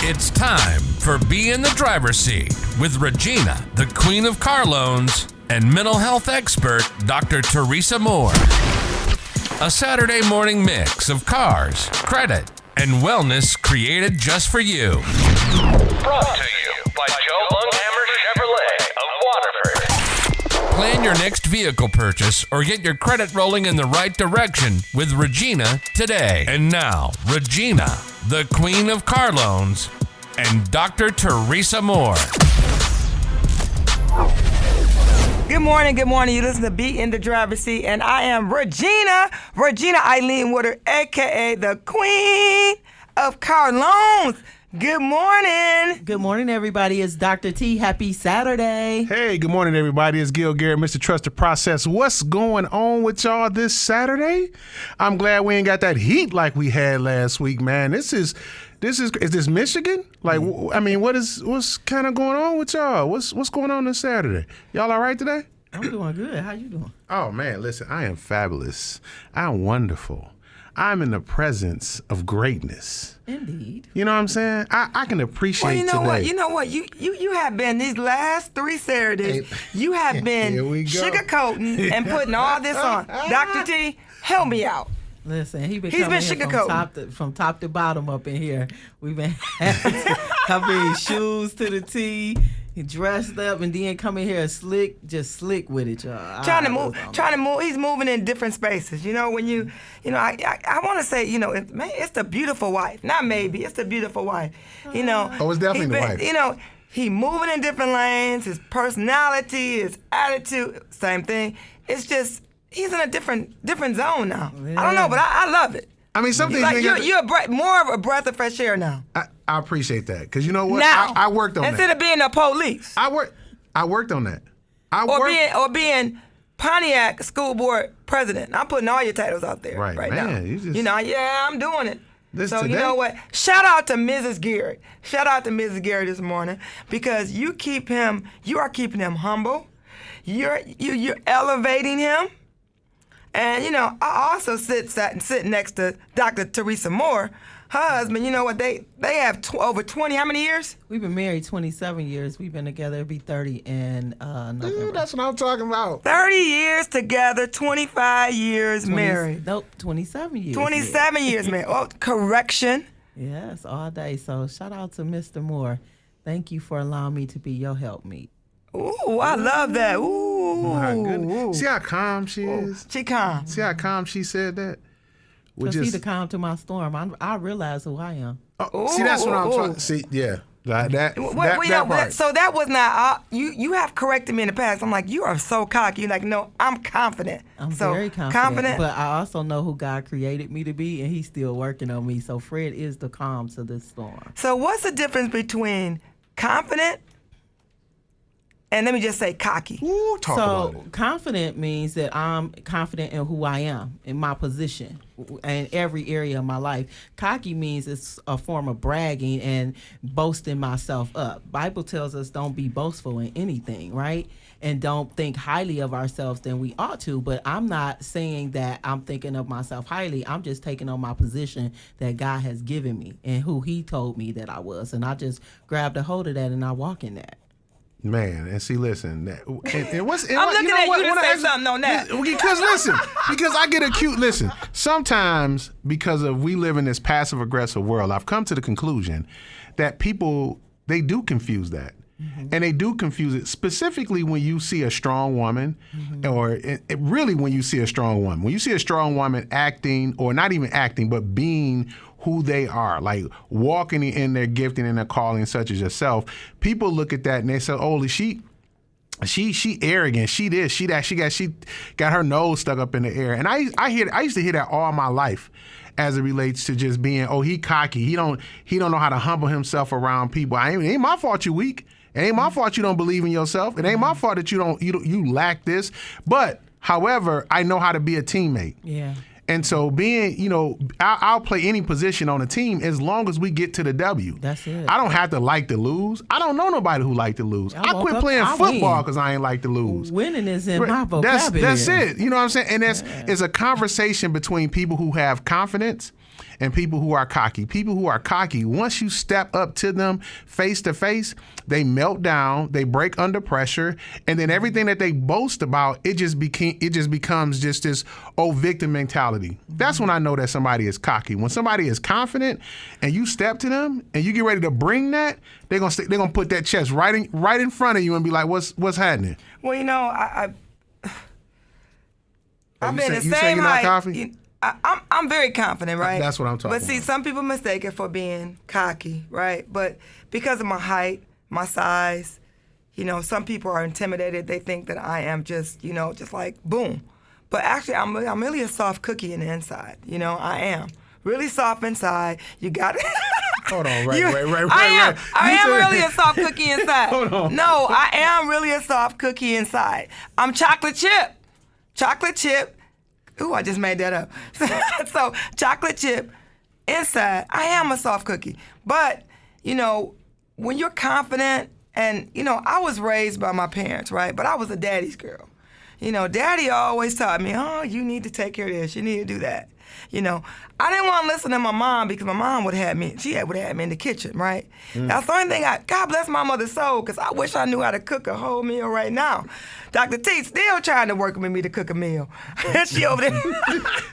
It's time for Be in the Driver's Seat with Regina, the Queen of Car Loans, and mental health expert, Dr. Teresa Moore. A Saturday morning mix of cars, credit, and wellness created just for you. Brought to you by Joe Lunghammer Chevrolet of Waterford. Plan your next vehicle purchase or get your credit rolling in the right direction with Regina today. And now, Regina, the Queen of Car Loans, and Dr. Teresa Moore. Good morning. You listen to Be in the Driver's Seat, and I am Regina Eileen Woodard, a.k.a. the Queen of Car Loans. Good morning. Good morning, everybody. It's Dr. T. Happy Saturday. Hey, good morning, everybody. It's Gill Garrett, Mr. Trust the Process. What's going on with y'all this Saturday? I'm glad we ain't got that heat like we had last week, man. Is this Michigan? Like, I mean, what's kind of going on with y'all? What's going on this Saturday? Y'all all right today? I'm doing good. How you doing? Oh, man, listen, I am fabulous. I'm wonderful. I'm in the presence of greatness. Indeed. You know what I'm saying? I can appreciate today. You know what? You have been these last 3 Saturdays. You have been sugarcoating and putting all this on. Dr. T, help me out. Listen, he's been from top to bottom up in here. We've been having shoes to the T. He dressed up and then come in here slick with it, y'all. Trying to move. He's moving in different spaces. You know, when I want to say, it's the beautiful wife. Not maybe, it's the beautiful wife. It's definitely the wife. He moving in different lanes. His personality, his attitude, same thing. It's just he's in a different zone now. Yeah. I don't know, but I love it. I mean, something you're more of a breath of fresh air now. I appreciate that because you know what? Now, I worked on that. Instead of being a police. I worked on that. Or being Pontiac school board president. I'm putting all your titles out there right now. I'm doing it. You know what? Shout out to Mrs. Garrett. Shout out to Mrs. Garrett this morning because you are keeping him humble. You're elevating him. And, I also sit next to Dr. Teresa Moore, her husband. You know what? They have over 20, how many years? We've been married 27 years. We've been together. It'll be 30 in November. Dude, that's what I'm talking about. 30 years together, 25 years married. Nope, 27 years. 27 years married. Oh, correction. Yes, all day. So shout out to Mr. Moore. Thank you for allowing me to be your helpmeet. Ooh, I love that. Ooh. My goodness. See how calm she is? She calm. See how calm she said that? Because she's the calm to my storm. I realize who I am. See, that's what I'm trying to see. Yeah. That part. So that was not, you have corrected me in the past. I'm like, you are so cocky. You're like, no, I'm confident. I'm very confident. But I also know who God created me to be, and he's still working on me. So Fred is the calm to this storm. So what's the difference between confident and let me just say cocky? Ooh, talk about it. Confident means that I'm confident in who I am, in my position, in every area of my life. Cocky means it's a form of bragging and boasting myself up. Bible tells us don't be boastful in anything, right? And don't think highly of ourselves than we ought to. But I'm not saying that I'm thinking of myself highly. I'm just taking on my position that God has given me and who he told me that I was. And I just grabbed a hold of that and I walk in that. Man, and see, listen. I'm looking at you to say something on that. Because I get acute. Listen, sometimes because we live in this passive aggressive world, I've come to the conclusion that people, they do confuse that. Mm-hmm. And they do confuse it specifically when you see a strong woman or really when you see a strong woman. When you see a strong woman acting or not even acting, but being who they are, like walking in their gifting and their calling, such as yourself, people look at that and they say, "Oh, she arrogant. She this, she that. She got her nose stuck up in the air." And I used to hear that all my life, as it relates to just being, he cocky. He don't know how to humble himself around people. It ain't my fault you weak. It ain't my fault you don't believe in yourself. It ain't my fault that you lack this. But however, I know how to be a teammate. Yeah. And so I'll play any position on a team as long as we get to the W. That's it. I don't have to like to lose. I don't know nobody who like to lose. I quit playing football because I ain't like to lose. Winning is in my vocabulary. That's it. You know what I'm saying? And it's a conversation between people who have confidence and people who are cocky. People who are cocky, once you step up to them face to face, they melt down, they break under pressure, and then everything that they boast about, it just becomes just this old victim mentality. That's when I know that somebody is cocky. When somebody is confident and you step to them and you get ready to bring that, they're gonna put that chest right in front of you and be like, what's happening? Well, you know, I've been the you say same you're not height. confident? I'm very confident, right? That's what I'm talking about. But see, some people mistake it for being cocky, right? But because of my height, my size, you know, some people are intimidated. They think that I am just, you know, just like boom. But actually, I'm really a soft cookie in the inside. You know, I am really soft inside. You got it. Hold on, I am really a soft cookie inside. Hold on. No, I am really a soft cookie inside. I'm chocolate chip. Chocolate chip. Ooh, I just made that up. So chocolate chip inside. I am a soft cookie. But, you know, when you're confident, and, you know, I was raised by my parents, right? But I was a daddy's girl. You know, daddy always taught me, oh, you need to take care of this. You need to do that. You know, I didn't want to listen to my mom because my mom would have had me in the kitchen, right? That's the only thing God bless my mother's soul, because I wish I knew how to cook a whole meal right now. Dr. T still trying to work with me to cook a meal. She over there.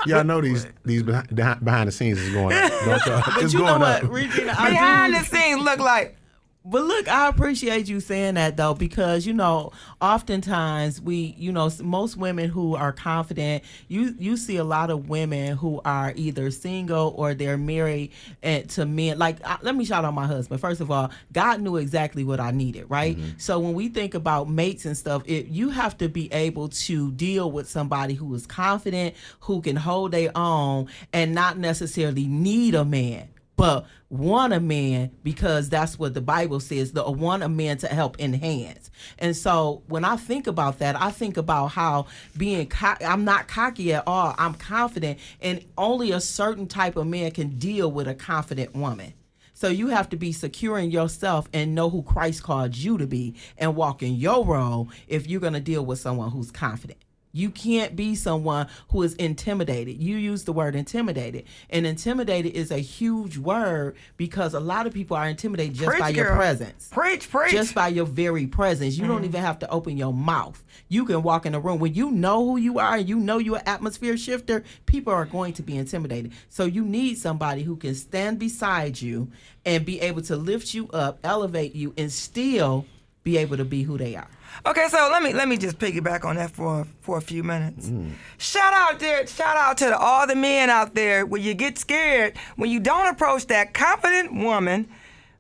Y'all know these behind the scenes is going up. Don't y'all? But you know what, Regina, behind the scenes look like. But look, I appreciate you saying that, though, because, you know, oftentimes most women who are confident, you see a lot of women who are either single or they're married to men. Like, let me shout out my husband. First of all, God knew exactly what I needed, right? Mm-hmm. So when we think about mates and stuff, you have to be able to deal with somebody who is confident, who can hold their own, and not necessarily need a man, but want a man, because that's what the Bible says, want a man to help enhance. And so when I think about that, I think about how I'm not cocky at all. I'm confident, and only a certain type of man can deal with a confident woman. So you have to be secure in yourself and know who Christ called you to be and walk in your role if you're going to deal with someone who's confident. You can't be someone who is intimidated. You use the word intimidated. And intimidated is a huge word, because a lot of people are intimidated just by your presence. Preach. Just by your very presence. You don't even have to open your mouth. You can walk in a room. When you know who you are and you know you're an atmosphere shifter, people are going to be intimidated. So you need somebody who can stand beside you and be able to lift you up, elevate you, and still be able to be who they are. Okay, so let me just piggyback on that for a few minutes. Shout out to all the men out there when you get scared, when you don't approach that confident woman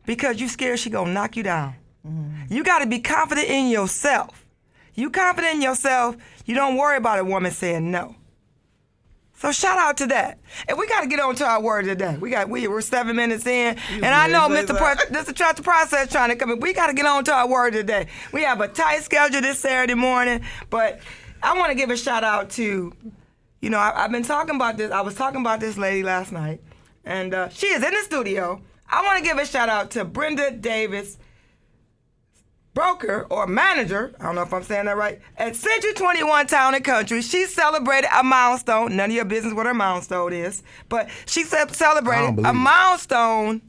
because you scared she gonna knock you down. You got to be confident in yourself. You confident in yourself, you don't worry about a woman saying no. So shout out to that. And we got to get on to our word today. We're 7 minutes in, and I know Mr. Trust the Process trying to come in. We got to get on to our word today. We have a tight schedule this Saturday morning, but I want to give a shout out to, you know, I've been talking about this. I was talking about this lady last night, and she is in the studio. I want to give a shout out to Brenda Davis, broker or manager, I don't know if I'm saying that right, at Century 21 Town and Country. She celebrated a milestone. None of your business what her milestone is, but she celebrated a milestone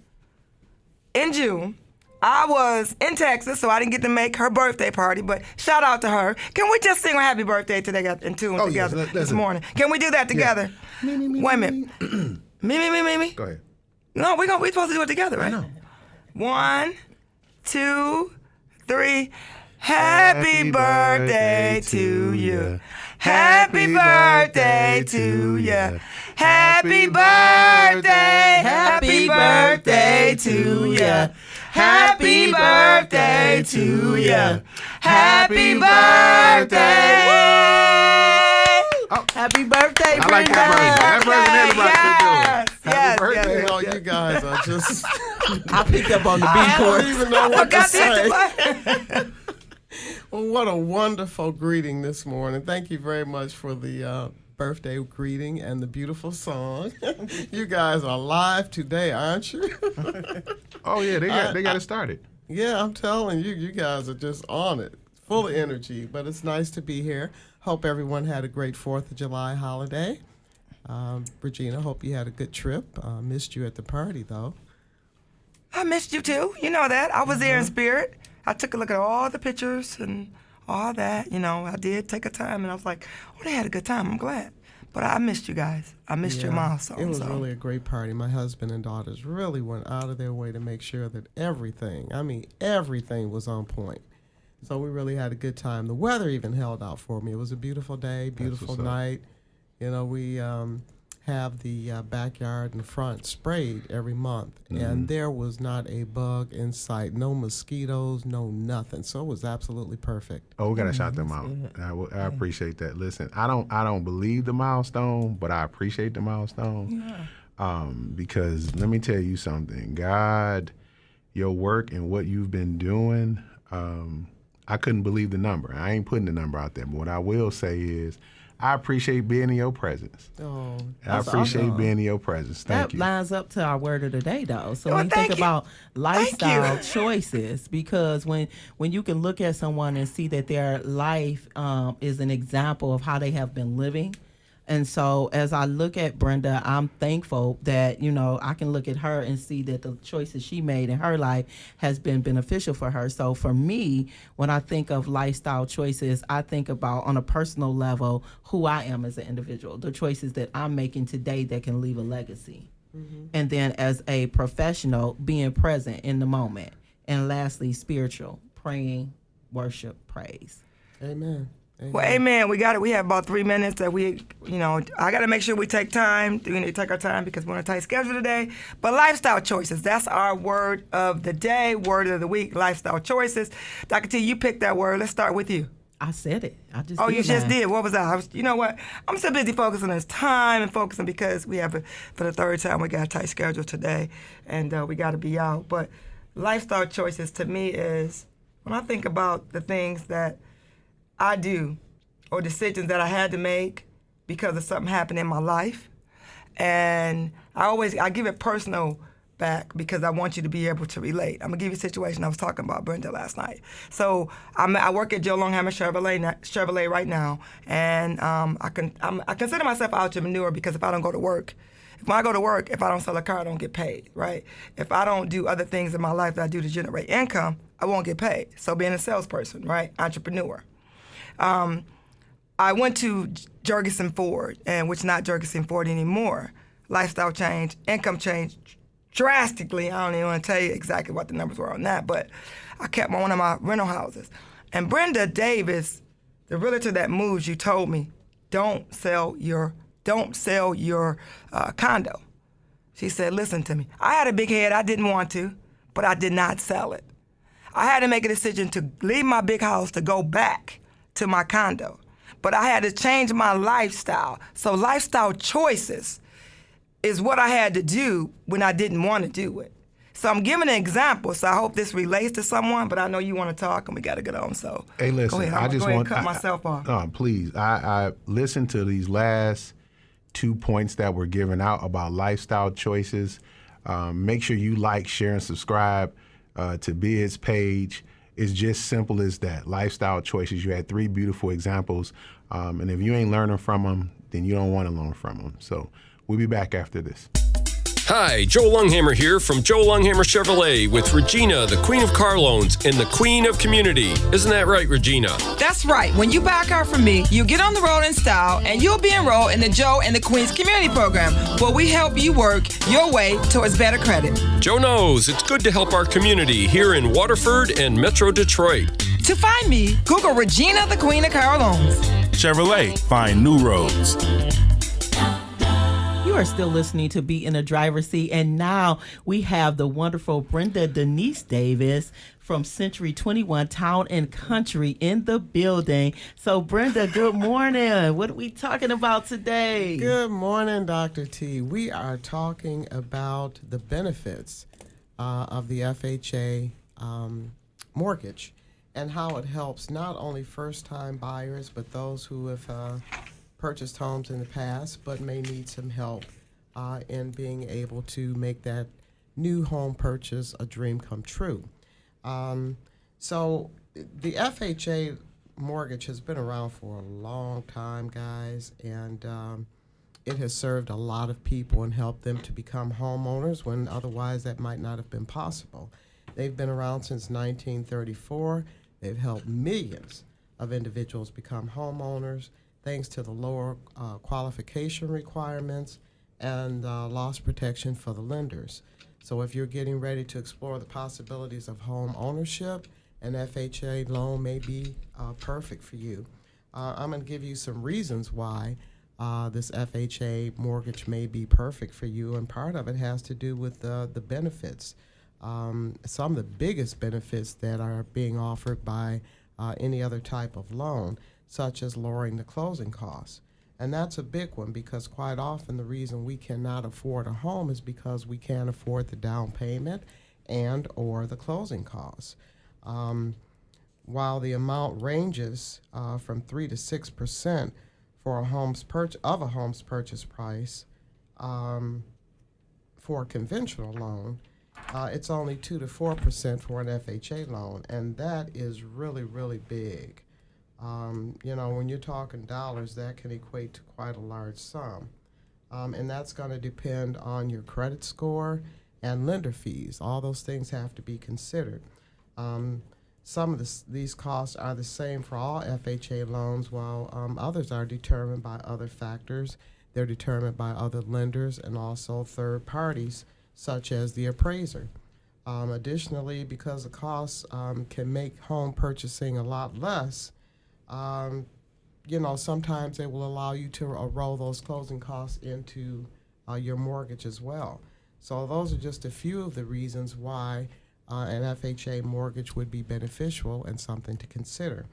in June. I was in Texas, so I didn't get to make her birthday party, but shout out to her. Can we just sing her happy birthday today in tune together this morning? Can we do that together? Yeah. Wait a minute. Me. Go ahead. No, we're supposed to do it together, right? I know. 1, 2, 3. Happy birthday to you. Happy birthday to you. Happy birthday. Happy birthday to you. Happy birthday to you. Happy birthday. Oh, happy birthday, Brenda. I like that version. Yes. Happy birthday, all you guys. I just... I picked up on the beat I chorus. don't even know what to say. Say. Well, what a wonderful greeting this morning. Thank you very much for the birthday greeting and the beautiful song. You guys are live today, aren't you? Oh, yeah, they got it started. Yeah, I'm telling you, you guys are just on it. Full of energy, but it's nice to be here. Hope everyone had a great 4th of July holiday. Regina, hope you had a good trip. Missed you at the party, though. I missed you, too. You know that. I was there in spirit. I took a look at all the pictures and all that. You know, I did take a time, and I was like, oh, they had a good time. I'm glad. But I missed you guys. I missed your milestone. It was really a great party. My husband and daughters really went out of their way to make sure that everything was on point. So we really had a good time. The weather even held out for me. It was a beautiful day, beautiful night. You know, we have the backyard and front sprayed every month, and there was not a bug in sight. No mosquitoes, no nothing. So it was absolutely perfect. Oh, we gotta shout them out. I appreciate that. Listen, I don't believe the milestone, but I appreciate the milestone. Because let me tell you something. God, your work and what you've been doing, I couldn't believe the number. I ain't putting the number out there, but what I will say is, I appreciate being in your presence. Oh, I appreciate being in your presence. Thank you. That lines up to our word of the day, though. So when you think about lifestyle choices, because when you can look at someone and see that their life is an example of how they have been living. And so as I look at Brenda, I'm thankful that, you know, I can look at her and see that the choices she made in her life has been beneficial for her. So for me, when I think of lifestyle choices, I think about on a personal level who I am as an individual, the choices that I'm making today that can leave a legacy. And then as a professional, being present in the moment. And lastly, spiritual, praying, worship, praise. Amen. Well, amen. We have about 3 minutes that I got to make sure we take time. We need to take our time because we're on a tight schedule today. But lifestyle choices, that's our word of the day, word of the week, lifestyle choices. Dr. T, you picked that word. Let's start with you. I said it. Just did. What was that? You know what? I'm so busy focusing on this time and focusing because we have, for the third time, we got a tight schedule today, and we got to be out. But lifestyle choices to me is when I think about the things that I do or decisions that I had to make because of something happened in my life. And I give it personal back because I want you to be able to relate. I'm going to give you a situation I was talking about Brenda last night. So I work at Joe Longhammer Chevrolet right now, and I consider myself an entrepreneur because if I don't go to work, if I don't sell a car, I don't get paid, right? If I don't do other things in my life that I do to generate income, I won't get paid. So being a salesperson, right? Entrepreneur. I went to Jurgensen Ford, which is not Jurgensen Ford anymore. Lifestyle change, income change drastically. I don't even want to tell you exactly what the numbers were on that, but I kept one of my rental houses. And Brenda Davis, the realtor that moves, you told me, don't sell your condo. She said, listen to me. I had a big head. I didn't want to, but I did not sell it. I had to make a decision to leave my big house to go back to my condo. But I had to change my lifestyle. So lifestyle choices is what I had to do when I didn't want to do it. So I'm giving an example, so I hope this relates to someone, but I know you want to talk and we got to get on, so. Hey, listen, go ahead. I just want to cut myself off. No, please. I listened to these last 2 points that were given out about lifestyle choices. Make sure you like, share, and subscribe to Bid's page. It's just simple as that. Lifestyle choices. You had 3 beautiful examples. And if you ain't learning from them, then you don't want to learn from them. So we'll be back after this. Hi, Joe Longhammer here from Joe Longhammer Chevrolet with Regina, the Queen of Car Loans and the Queen of Community. Isn't that right, Regina? That's right. When you buy a car from me, you get on the road in style and you'll be enrolled in the Joe and the Queen's Community Program, where we help you work your way towards better credit. Joe knows it's good to help our community here in Waterford and Metro Detroit. To find me, Google Regina, the Queen of Car Loans. Chevrolet, find new roads. You are still listening to Be in the Driver's Seat, and now we have the wonderful Brenda Denise Davis from Century 21 Town and Country in the building. So, Brenda, good morning. What are we talking about today? Good morning, Dr. T. We are talking about the benefits of the FHA mortgage and how it helps not only first-time buyers, but those who have purchased homes in the past but may need some help in being able to make that new home purchase a dream come true. So the FHA mortgage has been around for a long time, guys, and it has served a lot of people and helped them to become homeowners when otherwise that might not have been possible. They've been around since 1934. They've helped millions of individuals become homeowners thanks to the lower qualification requirements and loss protection for the lenders. So if you're getting ready to explore the possibilities of home ownership, an FHA loan may be perfect for you. I'm going to give you some reasons why this FHA mortgage may be perfect for you, and part of it has to do with the benefits. Some of the biggest benefits that are being offered by any other type of loan, such as lowering the closing costs. And that's a big one because quite often the reason we cannot afford a home is because we can't afford the down payment and or the closing costs. While the amount ranges from 3 to 6% for a home's purchase price for a conventional loan, it's only 2 to 4% for an FHA loan, and that is really, really big. When you're talking dollars, that can equate to quite a large sum. And that's going to depend on your credit score and lender fees. All those things have to be considered. Some of these costs are the same for all FHA loans, while others are determined by other factors. They're determined by other lenders and also third parties, such as the appraiser. Additionally, because the costs can make home purchasing a lot less, sometimes they will allow you to roll those closing costs into your mortgage as well. So those are just a few of the reasons why an FHA mortgage would be beneficial and something to consider.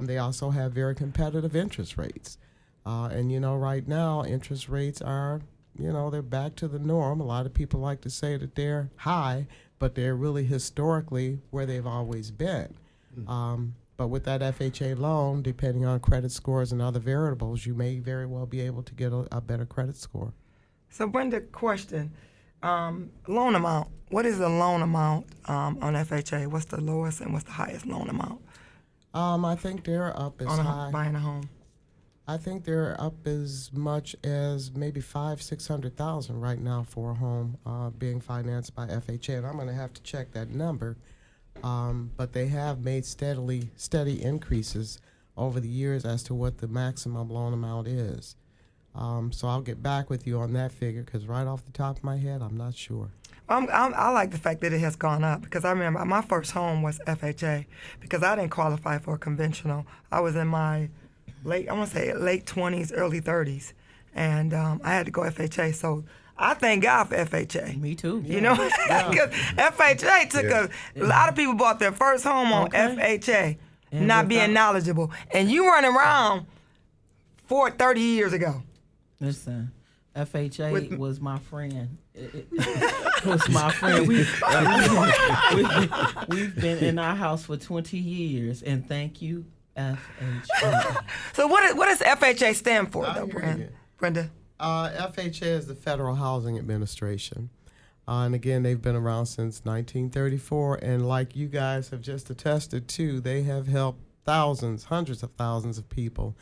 They also have very competitive interest rates. Right now, interest rates are, they're back to the norm. A lot of people like to say that they're high, but they're really historically where they've always been. But with that FHA loan, depending on credit scores and other variables, you may very well be able to get a better credit score. So, Brenda, question. Loan amount. What is the loan amount on FHA? What's the lowest and what's the highest loan amount? I think they're up as high. Buying a home. I think they're up as much as maybe $500,000-$600,000 right now for a home being financed by FHA, and I'm going to have to check that number. But they have made steady increases over the years as to what the maximum loan amount is. So I'll get back with you on that figure because right off the top of my head, I'm not sure. I like the fact that it has gone up because I remember my first home was FHA because I didn't qualify for a conventional. I was in my late 20s, early 30s, and I had to go FHA. So I thank God for FHA. Me too. Because FHA took a lot of people bought their first home on FHA, and not being knowledgeable. And you weren't around 30 years ago. Listen, FHA was my friend. It was my friend. We've been in our house for 20 years, and thank you, FHA. So what does FHA stand for, though, Brenda? FHA is the Federal Housing Administration. And again, they've been around since 1934. And like you guys have just attested to, they have helped thousands, hundreds of thousands of people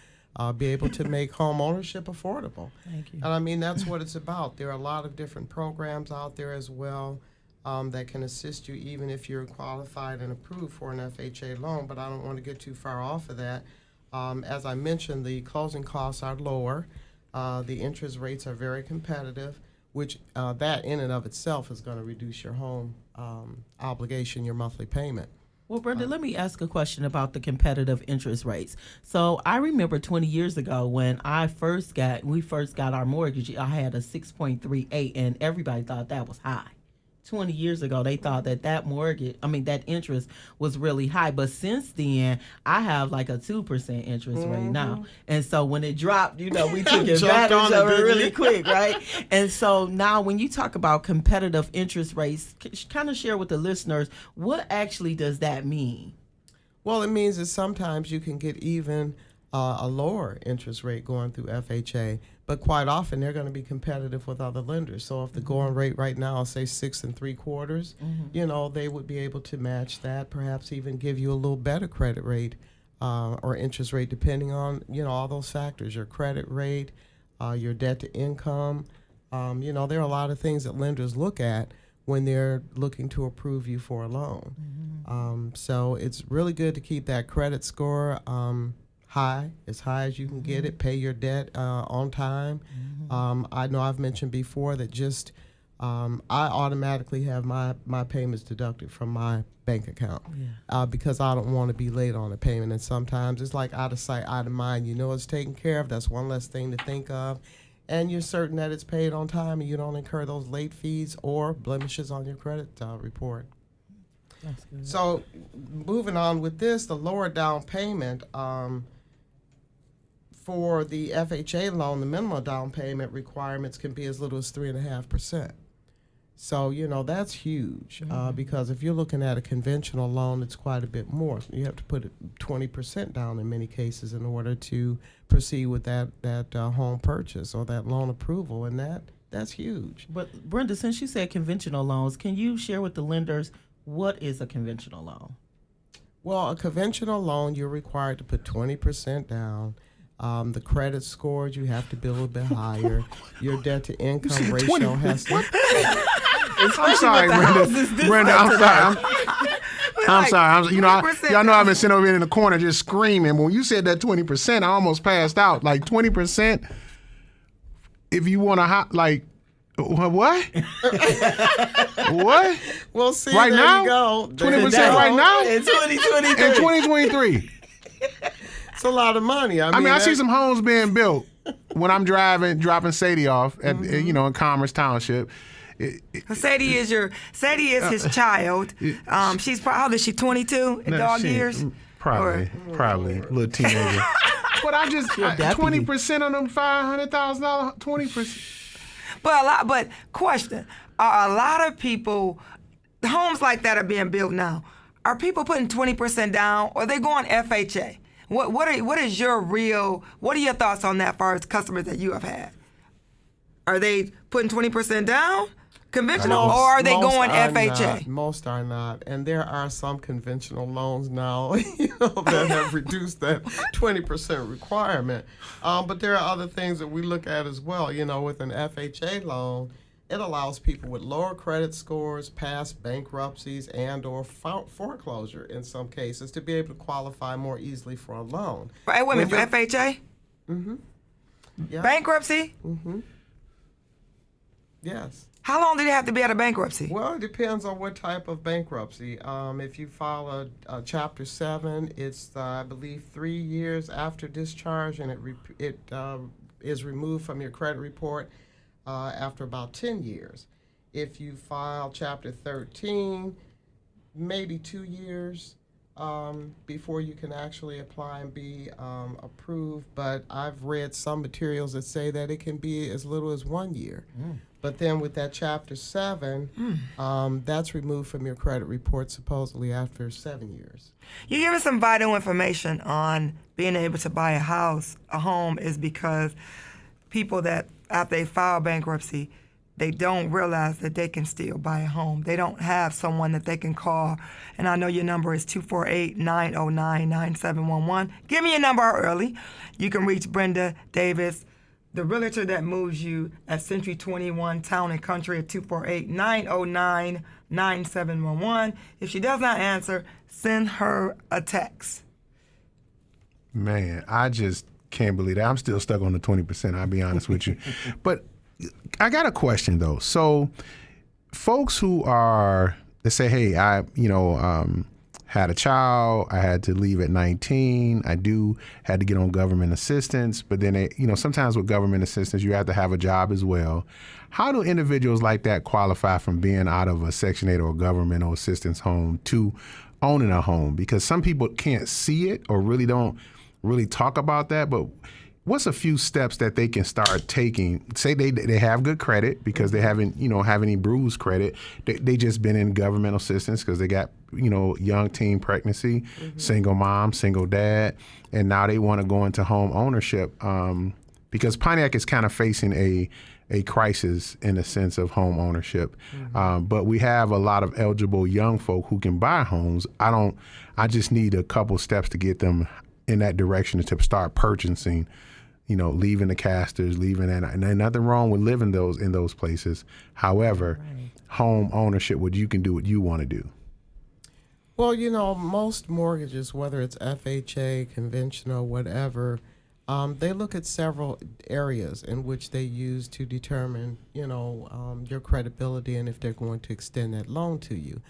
be able to make home ownership affordable. Thank you. And I mean, that's what it's about. There are a lot of different programs out there as well that can assist you even if you're qualified and approved for an FHA loan. But I don't want to get too far off of that. As I mentioned, the closing costs are lower. The interest rates are very competitive, which that in and of itself is going to reduce your home obligation, your monthly payment. Well, Brenda, let me ask a question about the competitive interest rates. So I remember 20 years ago when we first got our mortgage, I had a 6.38, and everybody thought that was high. 20 years ago, they thought that interest was really high. But since then, I have like a 2% interest rate now. And so when it dropped, we took advantage of it really quick, right? And so now when you talk about competitive interest rates, kind of share with the listeners, what actually does that mean? Well, it means that sometimes you can get even a lower interest rate going through FHA, but quite often they're going to be competitive with other lenders. So if the going rate right now is say 6 3/4, they would be able to match that, perhaps even give you a little better credit rate or interest rate, depending on all those factors: your credit rate, your debt to income. There are a lot of things that lenders look at when they're looking to approve you for a loan. So it's really good to keep that credit score high, as high as you can get it. Pay your debt on time. I know I've mentioned before that just I automatically have my payments deducted from my bank account because I don't want to be late on a payment. And sometimes it's like out of sight, out of mind. You know it's taken care of. That's one less thing to think of. And you're certain that it's paid on time and you don't incur those late fees or blemishes on your credit report. That's good. So moving on with this, the lower down payment for the FHA loan, the minimum down payment requirements can be as little as 3.5%. So, that's huge because if you're looking at a conventional loan, it's quite a bit more. So you have to put 20% down in many cases in order to proceed with that home purchase or that loan approval, and that's huge. But Brenda, since you said conventional loans, can you share with the lenders what is a conventional loan? Well, a conventional loan, you're required to put 20% down. The credit scores, you have to be a little bit higher. Your debt to income ratio has to... I'm sorry, Brenda. I'm sorry. Y'all know I've been sitting over here in the corner just screaming. When you said that 20%, I almost passed out. Like 20%, if you want to, what? What? Well, see, right there now? You go. 20% right now? In 2023. In 2023. It's a lot of money. I mean, I see some homes being built when I'm dropping Sadie off at in Commerce Township. Sadie is his child. She's how old is she? 22 in dog years. Probably a little teenager. But I just 20% on them $500,000. 20%. But question: are a lot of people homes like that are being built now? Are people putting 20% down, or are they going FHA? What are your thoughts on that, far as customers that you have had? Are they putting 20% down? Conventional, or are they going FHA? Most are not, and there are some conventional loans now, that have reduced that 20% requirement. But there are other things that we look at as well. With an FHA loan, it allows people with lower credit scores, past bankruptcies, and/or foreclosure in some cases to be able to qualify more easily for a loan. Wait a minute, for FHA? Mm-hmm. Yeah. Bankruptcy? Mm-hmm. Yes. How long do they have to be out of bankruptcy? Well, it depends on what type of bankruptcy. If you file a Chapter 7, it's, I believe, 3 years after discharge, and it is removed from your credit report after about 10 years. If you file Chapter 13, maybe 2 years before you can actually apply and be approved. But I've read some materials that say that it can be as little as 1 year. But then with that Chapter 7, that's removed from your credit report supposedly after 7 years. You give us some vital information on being able to buy a home is because people that, after they file bankruptcy, they don't realize that they can still buy a home. They don't have someone that they can call. And I know your number is 248-909-9711. Give me your number early. You can reach Brenda Davis, the realtor that moves you at Century 21 Town and Country at 248-909-9711. If she does not answer, send her a text. Man, I just can't believe that. I'm still stuck on the 20%, I'll be honest with you. But I got a question, though. So folks who are, they say, hey, I had a child, I had to leave at 19, had to get on government assistance, but then sometimes with government assistance, you have to have a job as well. How do individuals like that qualify from being out of a Section 8 or governmental assistance home to owning a home? Because some people can't see it or really don't really talk about that, but what's a few steps that they can start taking? Say they have good credit because they haven't, have any bruised credit. They just been in governmental assistance because they got, young teen pregnancy, single mom, single dad, and now they want to go into home ownership because Pontiac is kind of facing a crisis in the sense of home ownership. But we have a lot of eligible young folk who can buy homes. I just need a couple steps to get them in that direction to start purchasing, leaving the Casters, leaving that, and there's nothing wrong with living in those places. However, home ownership, where you can do what you want to do. Well, most mortgages, whether it's FHA, conventional, whatever, they look at several areas in which they use to determine, your credibility and if they're going to extend that loan to you.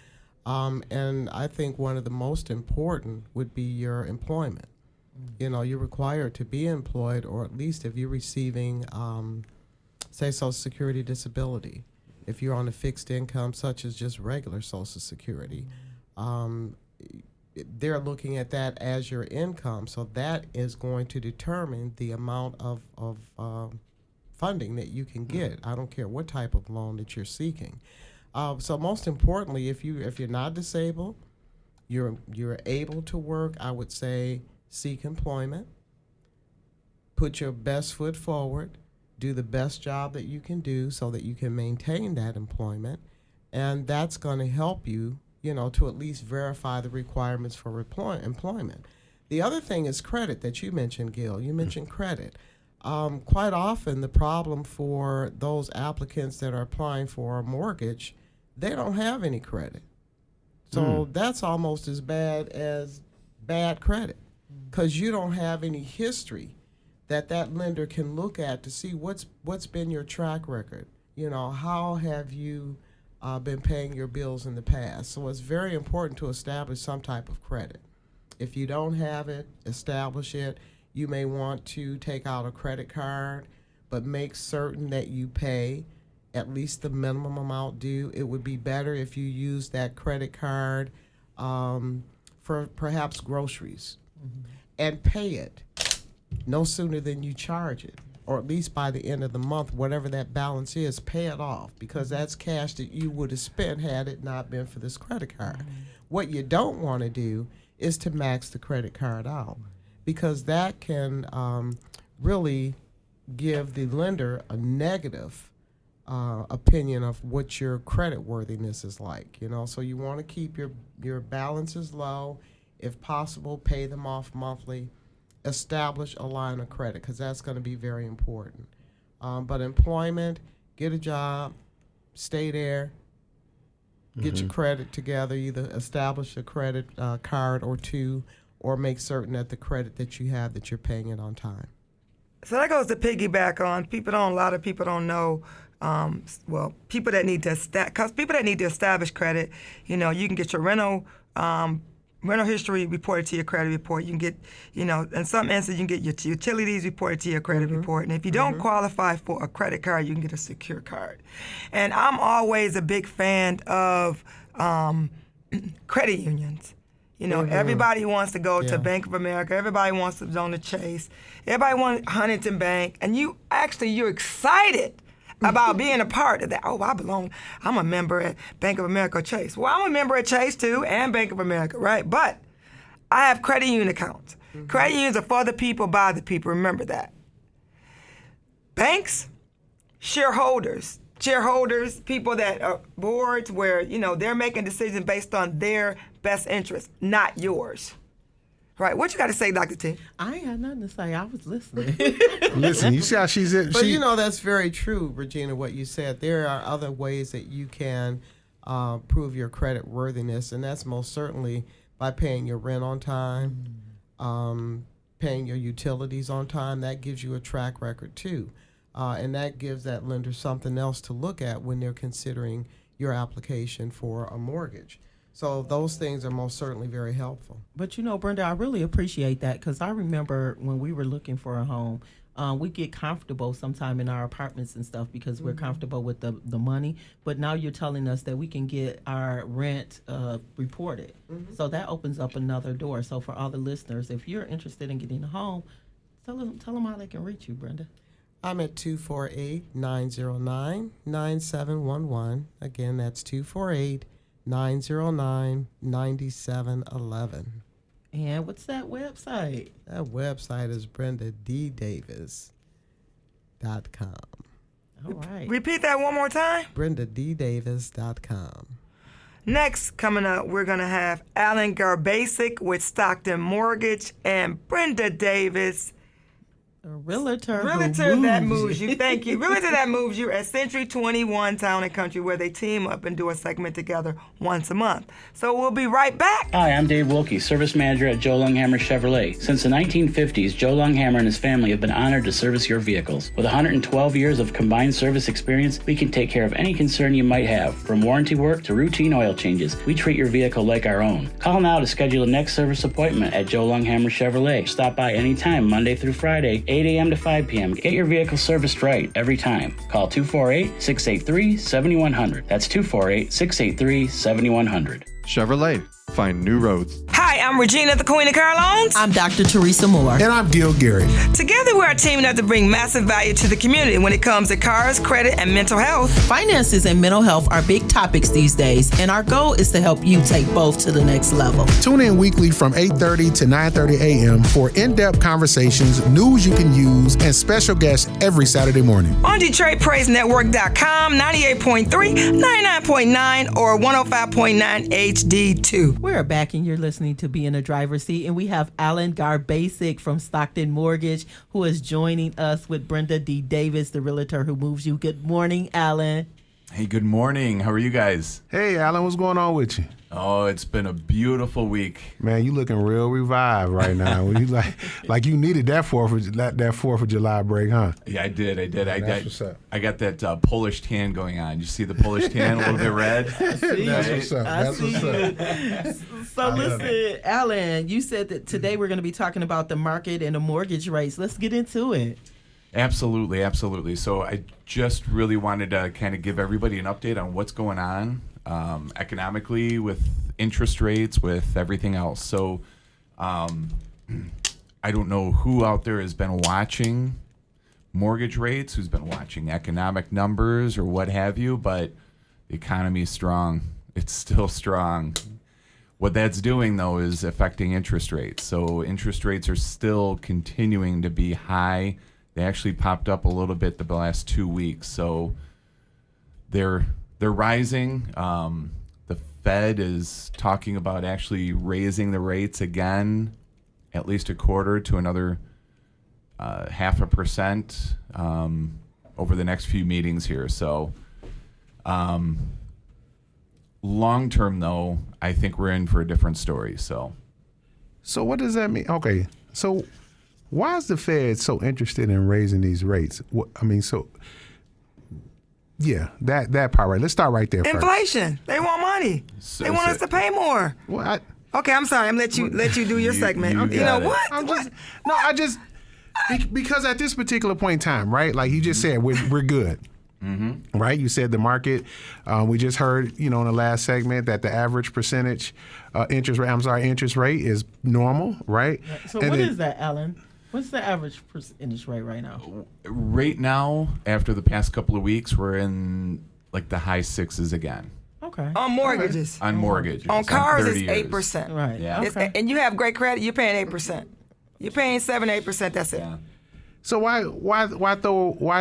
And I think one of the most important would be your employment. You're required to be employed, or at least if you're receiving, say, Social Security disability. If you're on a fixed income, such as just regular Social Security, they're looking at that as your income. So that is going to determine the amount of funding that you can get. I don't care what type of loan that you're seeking. So most importantly, if you're not disabled, you're able to work, I would say seek employment, put your best foot forward, do the best job that you can do so that you can maintain that employment, and that's going to help you, to at least verify the requirements for employment. The other thing is credit that you mentioned, Gill. You mentioned credit. Quite often the problem for those applicants that are applying for a mortgage, they don't have any credit. So that's almost as bad as bad credit, because you don't have any history that lender can look at to see what's been your track record. How have you been paying your bills in the past? So it's very important to establish some type of credit. If you don't have it, establish it. You may want to take out a credit card, but make certain that you pay at least the minimum amount due. It would be better if you use that credit card for perhaps groceries, and pay it no sooner than you charge it, or at least by the end of the month, whatever that balance is, pay it off, because that's cash that you would have spent had it not been for this credit card. What you don't want to do is to max the credit card out, because that can really give the lender a negative opinion of what your credit worthiness is like. So you want to keep your balances low. If possible, pay them off monthly. Establish a line of credit, because that's going to be very important. But employment, get a job, stay there, get your credit together, either establish a credit card or two, or make certain that the credit that you have, that you're paying it on time. So that goes to piggyback on a lot of people don't know, people that need to establish credit, you can get your rental history reported to your credit report. You can get, in some instances, you can get your utilities reported to your credit report. And if you don't qualify for a credit card, you can get a secure card. And I'm always a big fan of credit unions. Everybody wants to go to Bank of America. Everybody wants to go to Chase. Everybody wants Huntington Bank. And you're excited about being a part of that. I'm a member at Bank of America or Chase. Well, I'm a member at Chase too, and Bank of America, right? But I have credit union accounts. Credit unions are for the people, by the people. Remember that. Banks, shareholders, people that are boards where, they're making decisions based on their best interest, not yours. Right. What you got to say, Dr. T? I ain't had nothing to say. I was listening. Listen, you see how she's in. But that's very true, Regina, what you said. There are other ways that you can prove your credit worthiness, and that's most certainly by paying your rent on time, paying your utilities on time. That gives you a track record, too. And that gives that lender something else to look at when they're considering your application for a mortgage. So those things are most certainly very helpful. But Brenda, I really appreciate that, because I remember when we were looking for a home, we get comfortable sometime in our apartments and stuff because we're comfortable with the money. But now you're telling us that we can get our rent reported. So that opens up another door. So for all the listeners, if you're interested in getting a home, tell them how they can reach you, Brenda. I'm at 248-909-9711. Again, that's 248-909-9711. And what's that website? That website is BrendaDDavis.com. All right. Repeat that one more time. BrendaDDavis.com. Next, coming up, we're going to have Alan Garbacik with Stockton Mortgage and Brenda Davis A realtor that moves you. Thank you. Realtor that moves you at Century 21 Town and Country, where they team up and do a segment together once a month. So we'll be right back. Hi, I'm Dave Wilkie, service manager at Joe Longhammer Chevrolet. Since the 1950s, Joe Longhammer and his family have been honored to service your vehicles. With 112 years of combined service experience, we can take care of any concern you might have, from warranty work to routine oil changes. We treat your vehicle like our own. Call now to schedule the next service appointment at Joe Longhammer Chevrolet. Stop by anytime, Monday through Friday, 8 a.m. to 5 p.m. Get your vehicle serviced right every time. Call 248-683-7100. That's 248-683-7100. Chevrolet. Find new roads. Hi, I'm Regina, the Queen of Carlones. I'm Dr. Teresa Moore. And I'm Gill Garrett. Together, we are teaming up to bring massive value to the community when it comes to cars, credit, and mental health. Finances and mental health are big topics these days, and our goal is to help you take both to the next level. Tune in weekly from 8:30 to 9:30 a.m. for in-depth conversations, news you can use, and special guests every Saturday morning. On DetroitPraiseNetwork.com, 98.3, 99.9, or 105.9 HD2. We're back, and you're listening to Be in the Driver's Seat, and we have Alan Garbacik from Stockton Mortgage, who is joining us with Brenda D. Davis, the realtor who moves you. Good morning, Alan. Hey, good morning. How are you guys? Hey, Alan, what's going on with you? Oh, it's been a beautiful week. Man, you looking real revived right now. You like you needed that 4th of July break, huh? Yeah, I did. That's what's up. I got that Polish tan going on. You see the Polish tan, a little bit red? That's what's up. That's what's up. So listen, Alan, you said that today we're going to be talking about the market and the mortgage rates. Let's get into it. Absolutely. So I just really wanted to kind of give everybody an update on what's going on economically, with interest rates, with everything else. So I don't know who out there has been watching mortgage rates, who's been watching economic numbers or what have you, but the economy is strong. It's still strong. What that's doing, though, is affecting interest rates. So interest rates are still continuing to be high. They actually popped up a little bit the last 2 weeks. So they're rising. The Fed is talking about actually raising the rates again, at least a quarter to another 0.5% over the next few meetings here. So long term, though, I think we're in for a different story. So what does that mean? Okay, so why is the Fed so interested in raising these rates? Yeah, that part right. Let's start right there. Inflation. They want money. They want us to pay more. Okay, I'm sorry. I'm let you do your segment. You know what? Because at this particular point in time, right? Like you just said, we're good. Mm-hmm. Right? You said the market. We just heard, in the last segment that the average percentage interest rate is normal, right? So what is that, Alan? What's the average percentage rate right now? Right now, after the past couple of weeks, we're in like the high 6s again. Okay. On mortgages. On mortgages. On cars, it's 8%. Right. Yeah. Okay. And you have great credit, you're paying 8%. You're paying 7-8%. That's it. Yeah. So why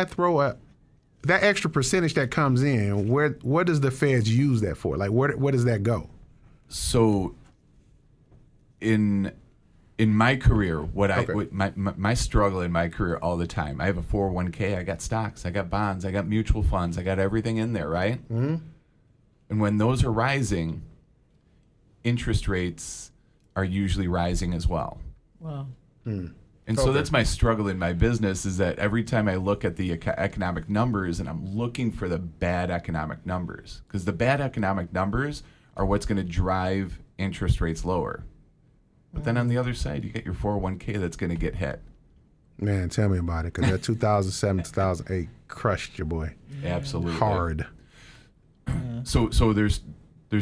throw that extra percentage that comes in? What does the Fed use that for? Like where does that go? So in my career, my struggle in my career all the time, I have a 401k, I got stocks, I got bonds, I got mutual funds, I got everything in there, right? Mm-hmm. And when those are rising, interest rates are usually rising as well. Wow. And so that's my struggle in my business, is that every time I look at the economic numbers, and I'm looking for the bad economic numbers, because the bad economic numbers are what's going to drive interest rates lower. But then on the other side, you get your 401k that's going to get hit. Man, tell me about it, because that 2007, 2008 crushed your boy. Absolutely. Hard. So there's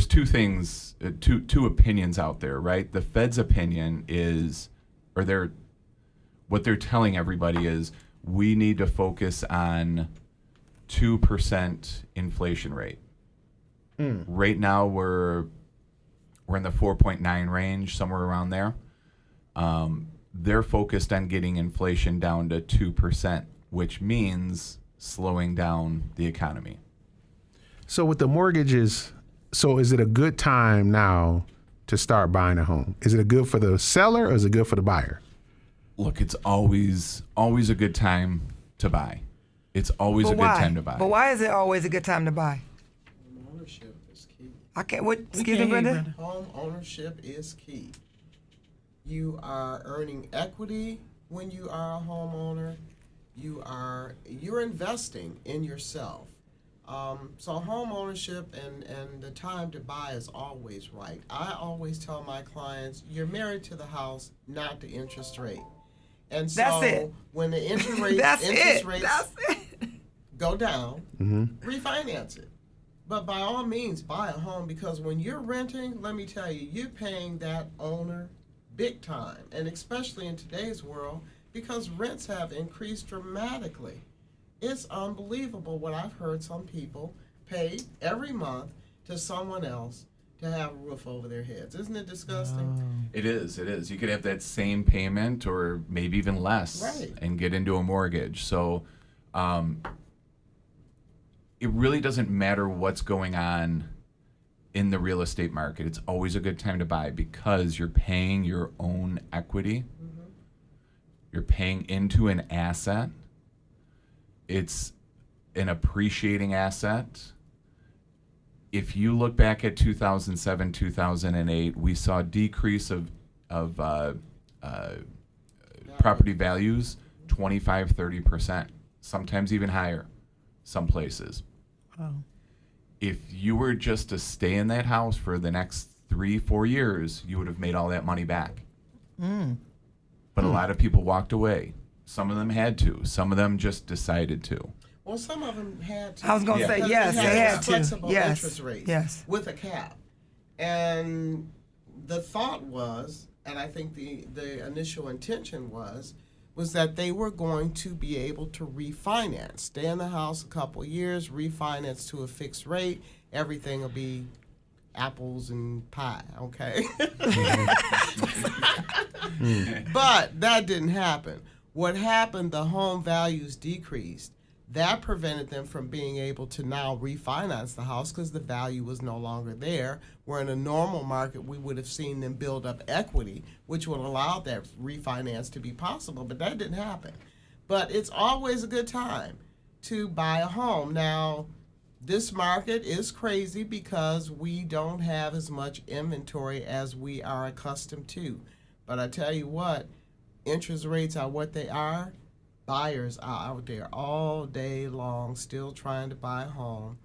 two things, two opinions out there, right? The Fed's opinion is, what they're telling everybody is, we need to focus on 2% inflation rate. Right now we're in the 4.9 range, somewhere around there. They're focused on getting inflation down to 2%, which means slowing down the economy. So with the mortgages, is it a good time now to start buying a home? Is it good for the seller or is it good for the buyer? Look, it's always a good time to buy. It's always a good time to buy. But why is it always a good time to buy? Home ownership is key. I can't. What? Excuse me, Brenda. Home ownership is key. You are earning equity when you are a homeowner. You're investing in yourself. So home ownership and the time to buy is always right. I always tell my clients, you're married to the house, not the interest rate. And so when the interest rates go down, refinance it. But by all means, buy a home, because when you're renting, let me tell you, you're paying that owner big time. And especially in today's world, because rents have increased dramatically. It's unbelievable what I've heard some people pay every month to someone else to have a roof over their heads. Isn't it disgusting? It is. You could have that same payment or maybe even less and get into a mortgage. So it really doesn't matter what's going on in the real estate market. It's always a good time to buy because you're paying your own equity. You're paying into an asset. It's an appreciating asset. If you look back at 2007, 2008, we saw a decrease of property values 25, 30%, sometimes even higher, some places. Oh. If you were just to stay in that house for the next 3-4 years, you would have made all that money back. But a lot of people walked away. Some of them had to. Some of them just decided to. Well, some of them had to. I was going to say, yes, they had to. Flexible Yes, interest rates yes. with a cap. And the thought was, and I think the initial intention was that they were going to be able to refinance. Stay in the house a couple years, refinance to a fixed rate. Everything will be apples and pie, okay? But that didn't happen. What happened, the home values decreased. That prevented them from being able to now refinance the house because the value was no longer there. Where in a normal market, we would have seen them build up equity, which would allow that refinance to be possible, but that didn't happen. But it's always a good time to buy a home. Now, this market is crazy because we don't have as much inventory as we are accustomed to. But I tell you what, interest rates are what they are. Buyers are out there all day long still trying to buy a home.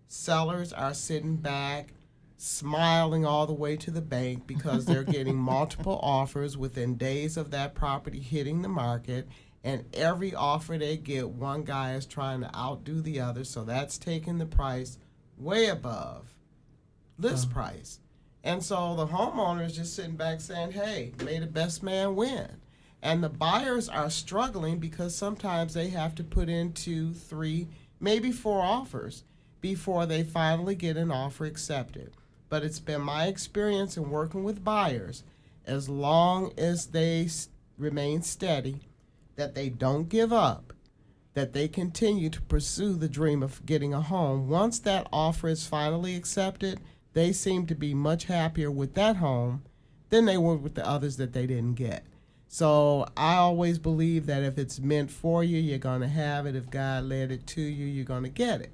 Sellers are sitting back, smiling all the way to the bank because they're getting multiple offers within days of that property hitting the market. And every offer they get, one guy is trying to outdo the other, so that's taking the price way above list price. And so the homeowner is just sitting back saying, hey, may the best man win. And the buyers are struggling because sometimes they have to put in 2, 3, maybe 4 offers before they finally get an offer accepted. But it's been my experience in working with buyers, as long as they remain steady, that they don't give up, that they continue to pursue the dream of getting a home. Once that offer is finally accepted, they seem to be much happier with that home than they were with the others that they didn't get. So I always believe that if it's meant for you, you're going to have it. If God led it to you, you're going to get it.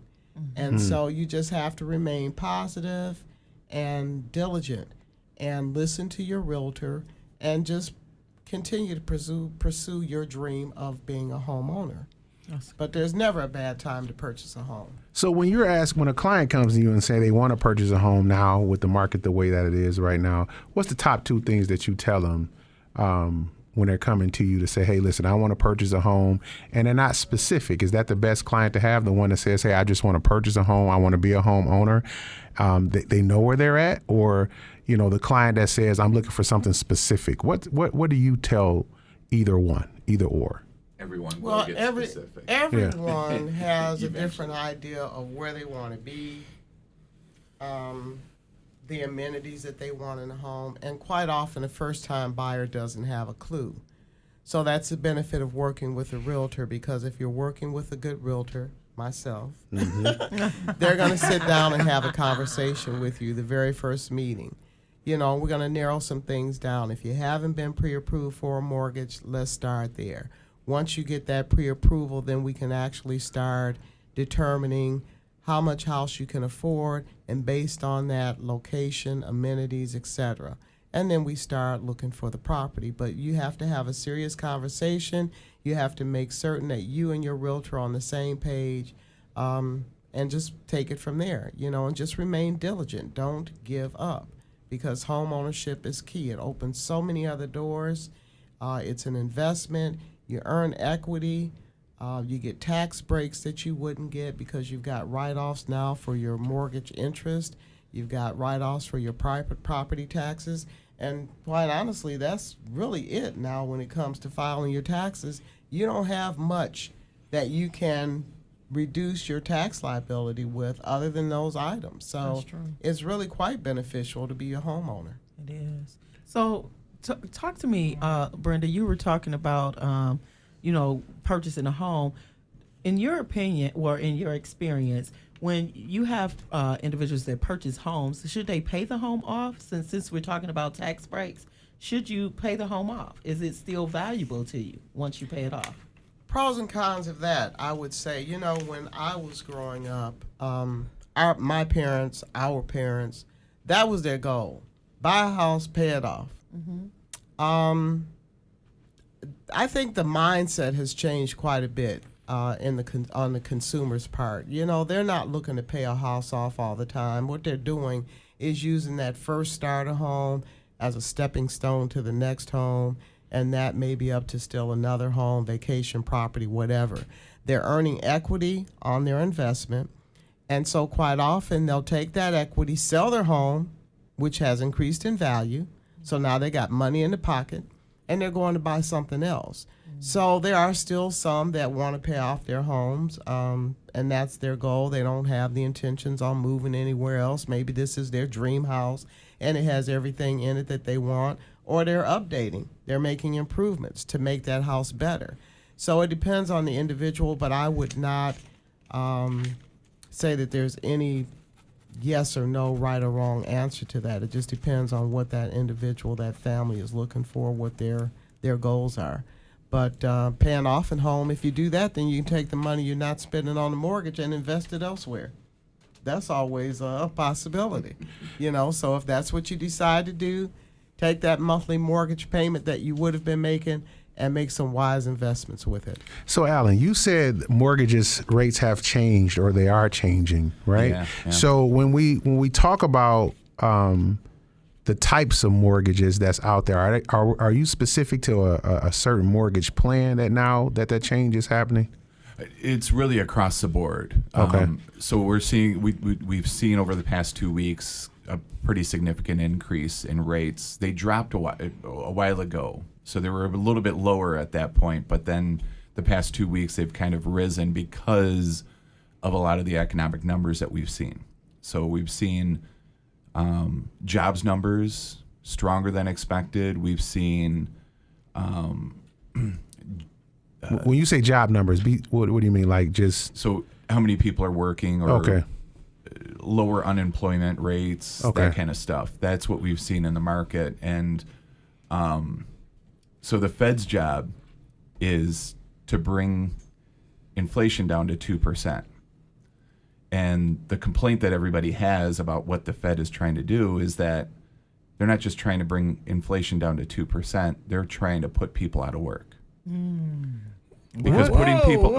And so you just have to remain positive and diligent and listen to your realtor and just continue to pursue your dream of being a homeowner. But there's never a bad time to purchase a home. So when you're asked, when a client comes to you and say they want to purchase a home now with the market the way that it is right now, what's the top 2 things that you tell them when they're coming to you to say, hey, listen, I want to purchase a home, and they're not specific? Is that the best client to have, the one that says, hey, I just want to purchase a home, I want to be a homeowner? They know where they're at? Or, you know, the client that says, I'm looking for something specific? What do you tell either one, either or? Everyone will get specific. Everyone has a different idea of where they want to be, the amenities that they want in a home, and quite often a first-time buyer doesn't have a clue. So that's the benefit of working with a realtor, because if you're working with a good realtor, myself, they're going to sit down and have a conversation with you the very first meeting. we're going to narrow some things down. If you haven't been pre-approved for a mortgage, let's start there. Once you get that pre-approval, then we can actually start determining how much house you can afford, and based on that, location, amenities, etc. And then we start looking for the property. But you have to have a serious conversation. You have to make certain that you and your realtor are on the same page, and just take it from there, and just remain diligent. Don't give up, because home ownership is key. It opens so many other doors. It's an investment. You earn equity. You get tax breaks that you wouldn't get because you've got write-offs now for your mortgage interest. You've got write-offs for your private property taxes. And quite honestly, that's really it now when it comes to filing your taxes. You don't have much that you can reduce your tax liability with other than those items. So it's really quite beneficial to be a homeowner. It is. So talk to me, Brenda. You were talking about purchasing a home. In your opinion, or in your experience, when you have individuals that purchase homes, should they pay the home off? Since we're talking about tax breaks, should you pay the home off? Is it still valuable to you once you pay it off? Pros and cons of that, I would say, when I was growing up, my parents, our parents, that was their goal. Buy a house, pay it off. Mm-hmm. I think the mindset has changed quite a bit on the consumer's part. They're not looking to pay a house off all the time. What they're doing is using that first starter home as a stepping stone to the next home, and that may be up to still another home, vacation property, whatever. They're earning equity on their investment, and so quite often they'll take that equity, sell their home, which has increased in value, so now they got money in the pocket, and they're going to buy something else. So there are still some that want to pay off their homes, and that's their goal. They don't have the intentions on moving anywhere else. Maybe this is their dream house, and it has everything in it that they want, or they're updating. They're making improvements to make that house better. So it depends on the individual, but I would not say that there's any yes or no, right or wrong answer to that. It just depends on what that individual, that family is looking for, what their goals are. But paying off at home, if you do that, then you can take the money you're not spending on the mortgage and invest it elsewhere. That's always a possibility, So if that's what you decide to do, take that monthly mortgage payment that you would have been making and make some wise investments with it. So, Alan, you said mortgages rates have changed, or they are changing, right? Yeah. So when we talk about the types of mortgages that's out there, are you specific to a certain mortgage plan that change is happening? It's really across the board. Okay. So we've seen over the past 2 weeks a pretty significant increase in rates. They dropped a while ago, so they were a little bit lower at that point, but then the past 2 weeks they've kind of risen because of a lot of the economic numbers that we've seen. So we've seen jobs numbers stronger than expected. We've seen when you say job numbers, what do you mean? Like just so how many people are working, or lower unemployment rates, that kind of stuff. That's what we've seen in the market. And so the Fed's job is to bring inflation down to 2%. And the complaint that everybody has about what the Fed is trying to do is that they're not just trying to bring inflation down to 2%, they're trying to put people out of work. Because putting people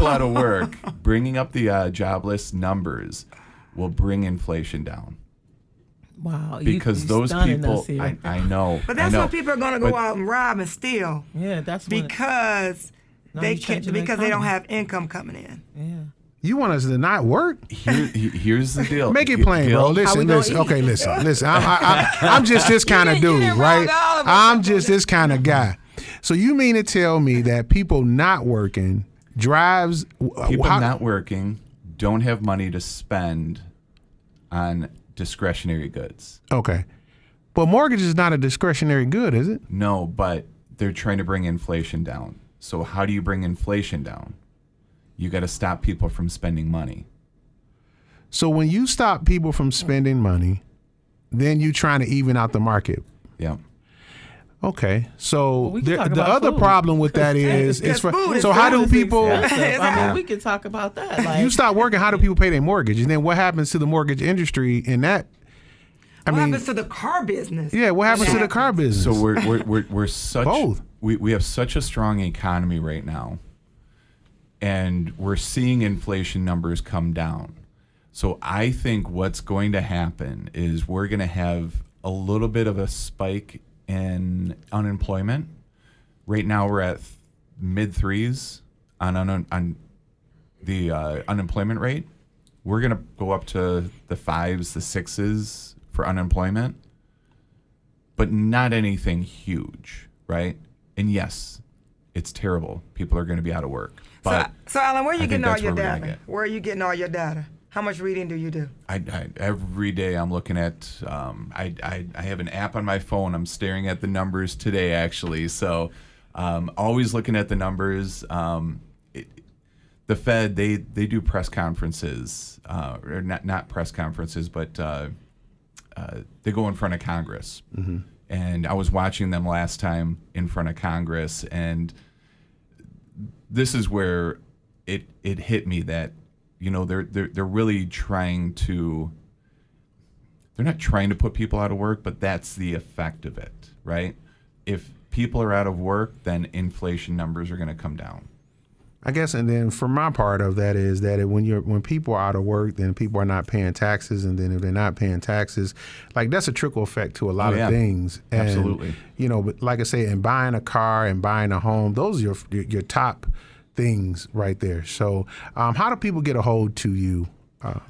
out of work, bringing up the jobless numbers will bring inflation down. Wow. Because those people, I know. But that's why people are going to go out and rob and steal. Yeah, that's because they don't have income coming in. Yeah. You want us to not work? Here's the deal. Make it plain, bro. Listen. Okay, listen. I'm just this kind of dude, right? I'm just this kind of guy. So you mean to tell me that people not working drives... People not working don't have money to spend on discretionary goods. Okay. But mortgage is not a discretionary good, is it? No, but they're trying to bring inflation down. So how do you bring inflation down? You got to stop people from spending money. So when you stop people from spending money, then you trying to even out the market. Yeah. Okay, so the other food. problem with that is how do people? I mean, we can talk about that. Like, you stop working, how do people pay their mortgage, and then what happens to the mortgage industry in that? What happens to the car business? Yeah, what happens to the car business? So we're such both. We have such a strong economy right now, and we're seeing inflation numbers come down. So I think what's going to happen is we're going to have a little bit of a spike in unemployment. Right now we're at mid threes on the unemployment rate. We're going to go up to the 5s, the 6s for unemployment, but not anything huge, right? And yes, it's terrible. People are going to be out of work. But so Alan, where are you getting all your data? Where are you getting all your data? How much reading do you do? I every day I'm looking at. I have an app on my phone. I'm staring at the numbers today, actually. So, always looking at the numbers. The Fed they do press conferences, or not press conferences, but they go in front of Congress. Mm-hmm. And I was watching them last time in front of Congress, and this is where it hit me that, you know, they're really trying to. They're not trying to put people out of work, but that's the effect of it, right? If people are out of work, then inflation numbers are going to come down. I guess, and then for my part of that is that when people are out of work, then people are not paying taxes, and then if they're not paying taxes, like that's a trickle effect to a lot of things. And, absolutely. You know, but like I say, and buying a car and buying a home, those are your top things right there. So, how do people get a hold to you,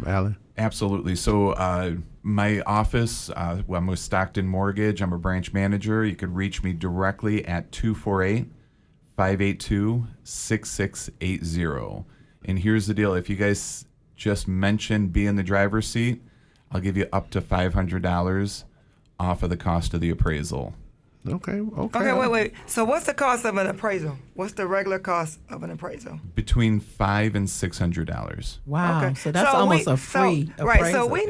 Alan? Absolutely. So, my office, I'm with Stockton Mortgage. I'm a branch manager. You could reach me directly at 248-582-6680. And here's the deal. If you guys just mention be in the driver's seat, I'll give you up to $500 off of the cost of the appraisal. Okay, wait. So what's the cost of an appraisal? What's the regular cost of an appraisal? Between $500 and $600. Wow. Okay. So that's almost a free appraisal. Right. So we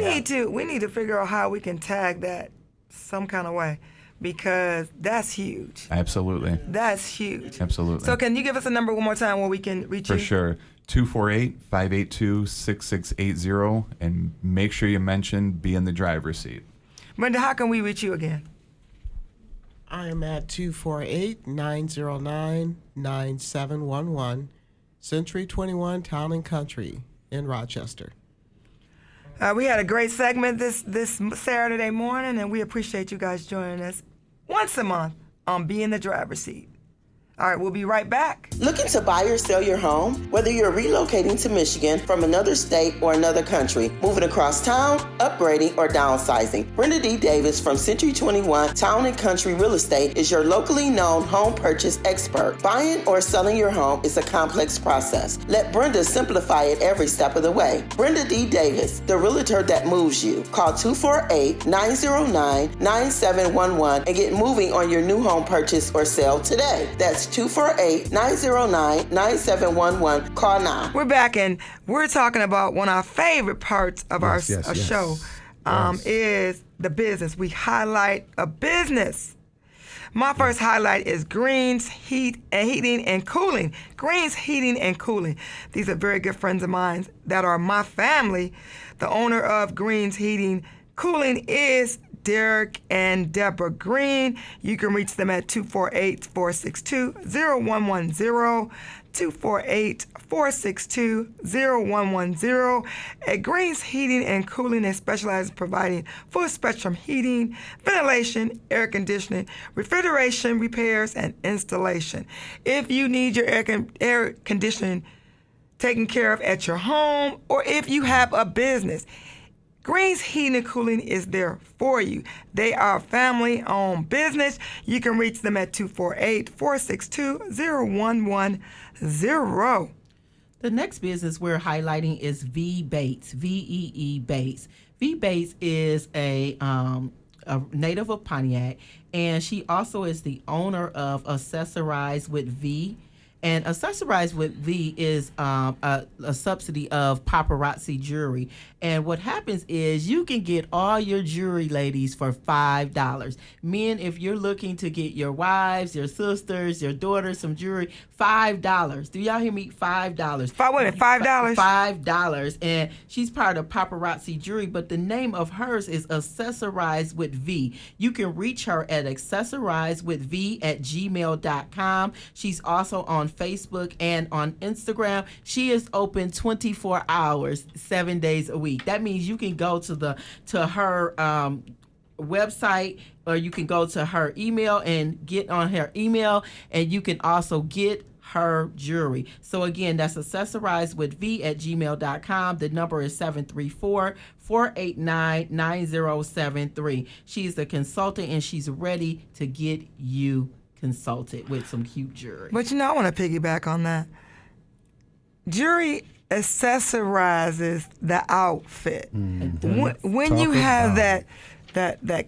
need to figure out how we can tag that some kind of way, because that's huge. Absolutely. That's huge. Absolutely. So can you give us a number one more time where we can reach you? For sure. 248-582-6680, and make sure you mention be in the driver's seat. Brenda, how can we reach you again? I am at 248-909-9711, Century 21 Town and Country in Rochester. We had a great segment this Saturday morning, and we appreciate you guys joining us once a month on Be in the Driver's Seat. All right, we'll be right back. Looking to buy or sell your home? Whether you're relocating to Michigan from another state or another country, moving across town, upgrading, or downsizing, Brenda D. Davis from Century 21 Town and Country Real Estate is your locally known home purchase expert. Buying or selling your home is a complex process. Let Brenda simplify it every step of the way. Brenda D. Davis, the realtor that moves you. Call 248-909-9711 and get moving on your new home purchase or sale today. That's 248-909-9711. Call now. We're back, and we're talking about one of our favorite parts of our show is the business. We highlight a business. My first highlight is Green's Heating and Cooling. Green's Heating and Cooling. These are very good friends of mine that are my family. The owner of Green's Heating Cooling is Derrick and Deborah Green. You can reach them at 248-462-0110, 248-462-0110. At Green's Heating and Cooling, they specialize in providing full spectrum heating, ventilation, air conditioning, refrigeration repairs, and installation. If you need your air conditioning taken care of at your home, or if you have a business, Green's Heating and Cooling is there for you. They are a family-owned business. You can reach them at 248-462-0110. The next business we're highlighting is Vee Bates, Vee Bates. Vee Bates is a native of Pontiac, and she also is the owner of Accessorize with Vee. And Accessorize with Vee is a subsidy of Paparazzi jewelry. And what happens is you can get all your jewelry, ladies, for $5. Men, if you're looking to get your wives, your sisters, your daughters some jewelry, $5. Do y'all hear me? $5. $5? $5. And she's part of Paparazzi jewelry, but the name of hers is Accessorize with Vee. You can reach her at accessorizewithvee@gmail.com. She's also on Facebook and on Instagram. She is open 24 hours, 7 days a week. That means you can go to her website, or you can go to her email and get on her email, and you can also get her jewelry. So again, that's accessorizewithvee@gmail.com. The number is 734-489-9073. She's a consultant, and she's ready to get you consulted with some cute jewelry. But I want to piggyback on that. Jewelry accessorizes the outfit. When you have that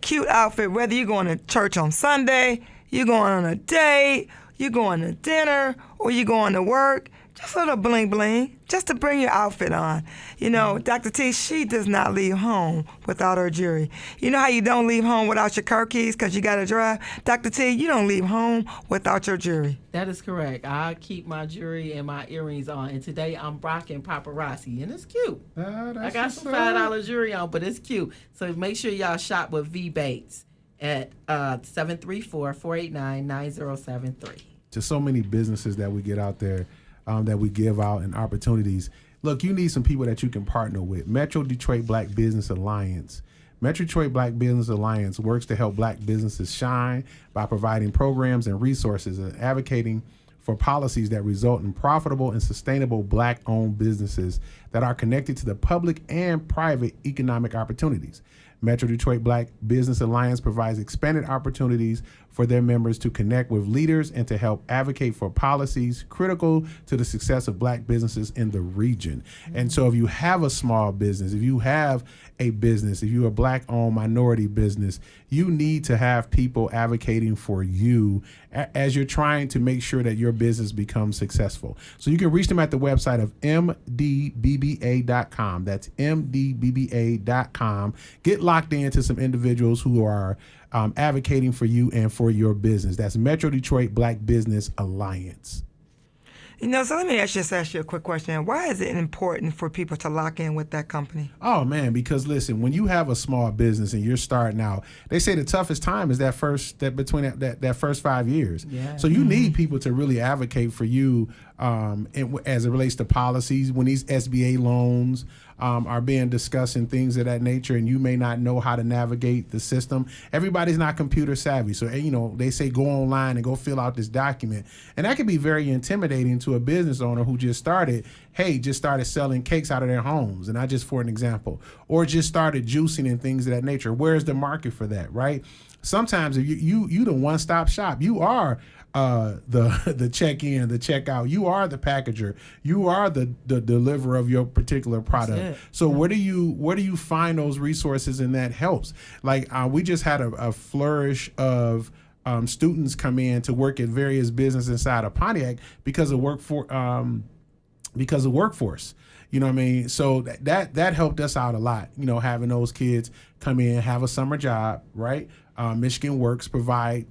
cute outfit, whether you're going to church on Sunday, you're going on a date, you're going to dinner, or you're going to work, just a little bling bling, just to bring your outfit on. Dr. T, she does not leave home without her jewelry. You know how you don't leave home without your car keys because you got to drive? Dr. T, you don't leave home without your jewelry. That is correct. I keep my jewelry and my earrings on, and today I'm rocking Paparazzi, and it's cute. I got some $5 jewelry on, but it's cute. So make sure y'all shop with Vee Bates at 734-489-9073. Just so many businesses that we get out there, that we give out, and opportunities. Look, you need some people that you can partner with. Metro Detroit Black Business Alliance. Metro Detroit Black Business Alliance works to help black businesses shine by providing programs and resources and advocating for policies that result in profitable and sustainable black-owned businesses that are connected to the public and private economic opportunities. Metro Detroit Black Business Alliance provides expanded opportunities for their members to connect with leaders and to help advocate for policies critical to the success of black businesses in the region. And so if you have a small business, if you have a business, if you're a black-owned minority business, you need to have people advocating for you as you're trying to make sure that your business becomes successful. So you can reach them at the website of mdbba.com. That's mdbba.com. Get locked into some individuals who are advocating for you and for your business. That's Metro Detroit Black Business Alliance. So let me ask you a quick question. Why is it important for people to lock in with that company? Oh, man, because listen, when you have a small business and you're starting out, they say the toughest time is that first 5 years. Yeah. So you need people to really advocate for you as it relates to policies, when these SBA loans are being discussed and things of that nature, and you may not know how to navigate the system. Everybody's not computer savvy. So, they say go online and go fill out this document. And that can be very intimidating to a business owner who just started selling cakes out of their homes. And for an example, or just started juicing and things of that nature. Where's the market for that, right? Sometimes if you the one-stop shop, you are the check-in, the check-out. You are the packager. You are the deliverer of your particular product. So where do you find those resources, and that helps? Like we just had a flourish of students come in to work at various businesses inside of Pontiac because of workforce. You know what I mean? So that helped us out a lot. Having those kids come in, have a summer job, right? Michigan Works provide,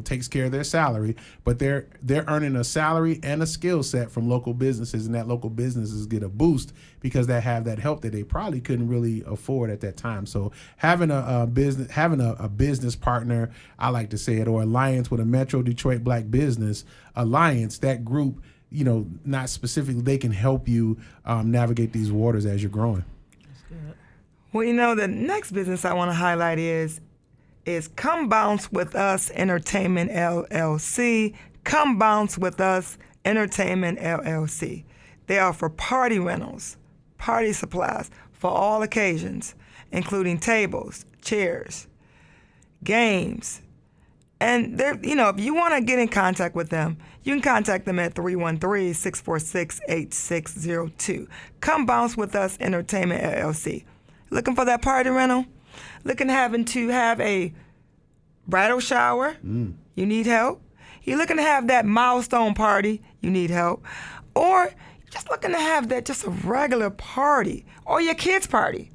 takes care of their salary, but they're earning a salary and a skill set from local businesses, and that local businesses get a boost because they have that help that they probably couldn't really afford at that time. So having a business partner, I like to say it, or alliance with a Metro Detroit Black Business Alliance, that group, not specifically, they can help you navigate these waters as you're growing. That's good. Well, the next business I want to highlight is Come Bounce With Us Entertainment LLC. Come Bounce With Us Entertainment LLC. They offer party rentals, party supplies for all occasions, including tables, chairs, games. And if you want to get in contact with them, you can contact them at 313-646-8602. Come Bounce With Us Entertainment LLC. Looking for that party rental? Having to have a bridal shower, you need help. you're looking to have that milestone party, you need help, or you're just looking to have that just a regular party or your kid's party,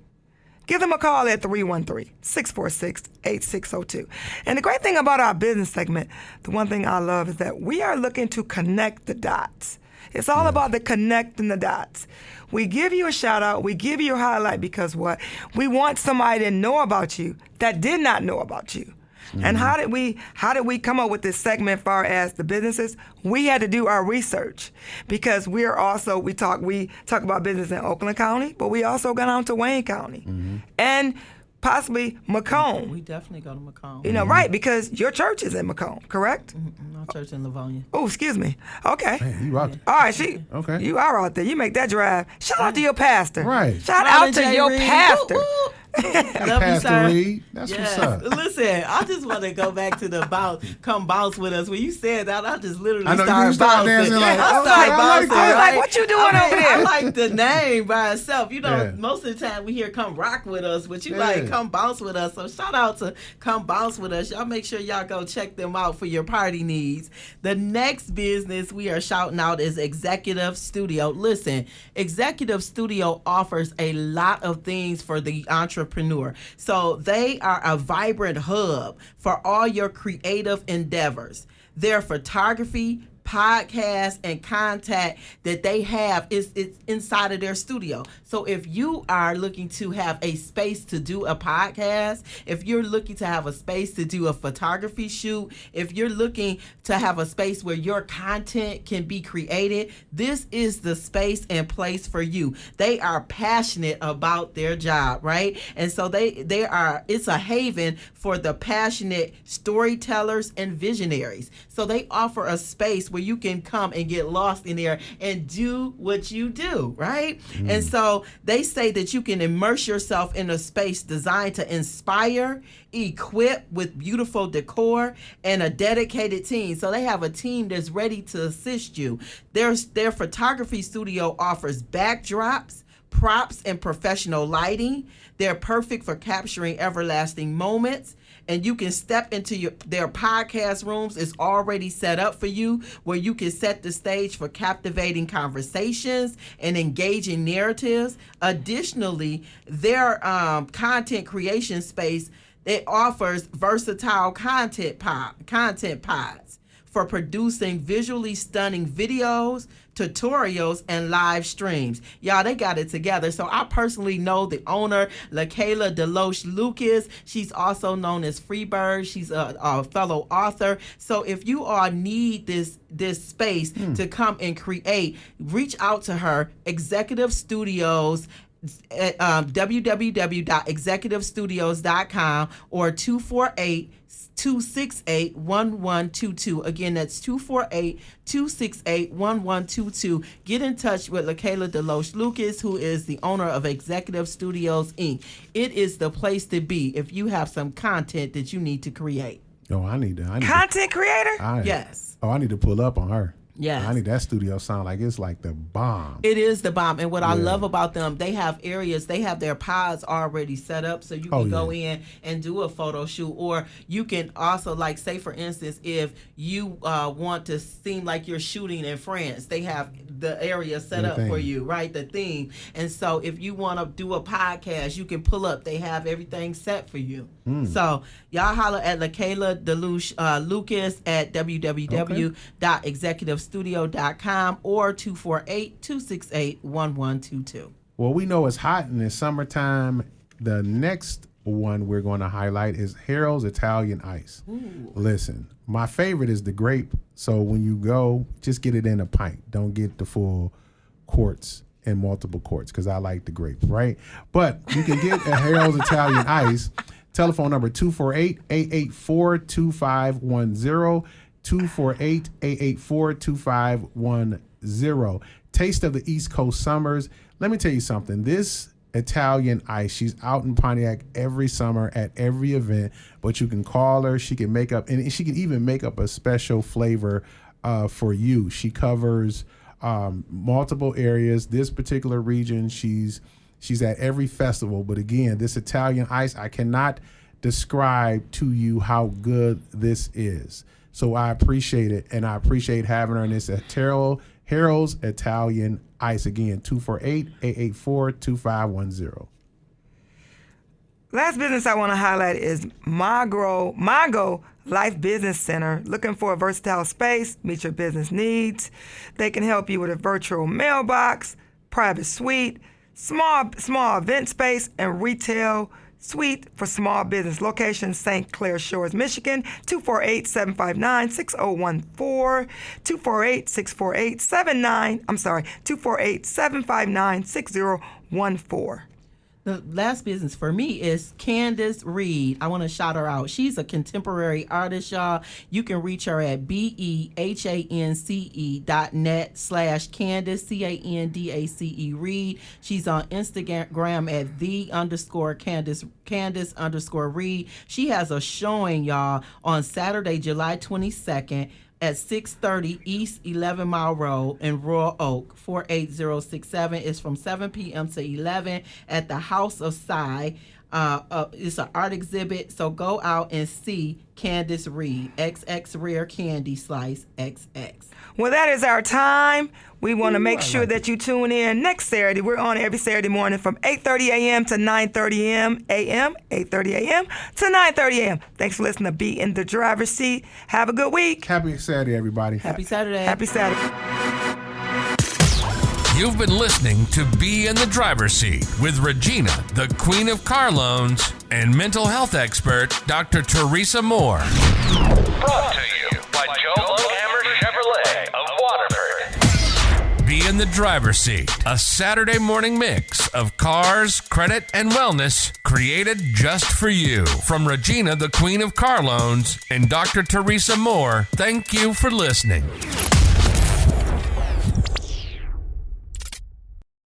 give them a call at 313-646-8602. And the great thing about our business segment, the one thing I love is that we are looking to connect the dots. It's all about the connecting the dots. We give you a shout out, we give you a highlight because what? We want somebody to know about you that did not know about you. Mm-hmm. And how did we come up with this segment as far as the businesses? We had to do our research because we talk about business in Oakland County, but we also got on to Wayne County. Mm-hmm. And possibly Macomb. We definitely go to Macomb. You know, right, because your church is in Macomb, correct? Mm-hmm. My church in Livonia. Oh, excuse me. Okay. Man, you rock. All right, okay. You are out there. You make that drive. Shout out to your pastor. Right. Shout out to your pastor. Love you, sir. Reed. That's what's up. Listen, I just want to go back to the come bounce with us. When you said that, I just literally started bouncing. Like, I was like, what you doing over there? I like the name by itself. You know, most of the time we hear come rock with us, but you like come bounce with us. So shout out to come bounce with us. Y'all make sure y'all go check them out for your party needs. The next business we are shouting out is Executive Studio. Listen, Executive Studio offers a lot of things for the entrepreneur. So they are a vibrant hub for all your creative endeavors. Their photography, podcast, and contact that they have it's inside of their studio. So if you are looking to have a space to do a podcast, if you're looking to have a space to do a photography shoot, if you're looking to have a space where your content can be created, this is the space and place for you. They are passionate about their job, right? And so it's a haven for the passionate storytellers and visionaries. So they offer a space where you can come and get lost in there and do what you do, right? And so they say that you can immerse yourself in a space designed to inspire, equip with beautiful decor, and a dedicated team. So they have a team that's ready to assist you. Their photography studio offers backdrops, props, and professional lighting. They're perfect for capturing everlasting moments. And you can step into their podcast rooms. It's already set up for you where you can set the stage for captivating conversations and engaging narratives. Additionally, their content creation space, it offers versatile content pods for producing visually stunning videos, tutorials, and live streams. Y'all, they got it together. So I personally know the owner, LaKayla Deloche Lucas. She's also known as Freebird. She's a fellow author. So if you all need this space to come and create, reach out to her, Executive Studios, at www.executivestudios.com or 248-268-1122. Again, that's 248-268-1122. Get in touch with LaKayla Deloche Lucas, who is the owner of Executive Studios, Inc. It is the place to be if you have some content that you need to create. Oh, I need content creator? Yes. Oh, I need to pull up on her. Yes. I need that studio sound like it's like the bomb. It is the bomb. And what I love about them, they have areas, they have their pods already set up so you can go in and do a photo shoot. Or you can also, like, say, for instance, if you want to seem like you're shooting in France, they have the area set up for you, right? The theme. And so if you want to do a podcast, you can pull up. They have everything set for you. So y'all holler at LaKayla Deloche Lucas at www.executivestudio.com or 248-268-1122. Well, we know it's hot and it's summertime. The next one we're going to highlight is Harold's Italian Ice. Ooh. Listen, my favorite is the grape. So when you go, just get it in a pint. Don't get the full quarts and multiple quarts because I like the grapes, right? But you can get a Harold's Italian Ice. Telephone number 248-884-2510. 248-884-2510. Taste of the East Coast Summers. Let me tell you something. This Italian Ice, she's out in Pontiac every summer at every event, but you can call her. She can make up, and she can even make up a special flavor for you. She covers multiple areas. This particular region, she's at every festival. But again, this Italian Ice, I cannot describe to you how good this is. So I appreciate it, and I appreciate having her in this at Harold's Italian Ice. Again, 248-884-2510. Last business I want to highlight is Mago Life Business Center. Looking for a versatile space, meet your business needs. They can help you with a virtual mailbox, private suite, small event space, and retail suite for small business. Location, St. Clair Shores, Michigan, 248-759-6014, 248-759-6014. The last business for me is Candace Reed. I want to shout her out. She's a contemporary artist, y'all. You can reach her at behance.net/Candace, CANDACE Reed. She's on Instagram at _Candace_Reed. She has a showing, y'all, on Saturday, July 22nd at 630 East 11 Mile Road in Royal Oak, 48067. It's from 7 p.m. to 11 at the House of Psy. It's an art exhibit, so go out and see Candace Reed, XX Rare Candy Slice XX. Well, that is our time. We want to make sure that you tune in next Saturday. We're on every Saturday morning from 8:30 a.m. to 9:30 a.m. 8:30 a.m. to 9:30 a.m. Thanks for listening to Be in the Driver's Seat. Have a good week. Happy Saturday, everybody. Happy Saturday. Happy Saturday. You've been listening to Be in the Driver's Seat with Regina, the Queen of Car Loans, and mental health expert, Dr. Teresa Moore. Brought to you by Joe Longhammer Chevrolet of Waterford. Be in the Driver's Seat, a Saturday morning mix of cars, credit, and wellness created just for you. From Regina, the Queen of Car Loans, and Dr. Teresa Moore, thank you for listening.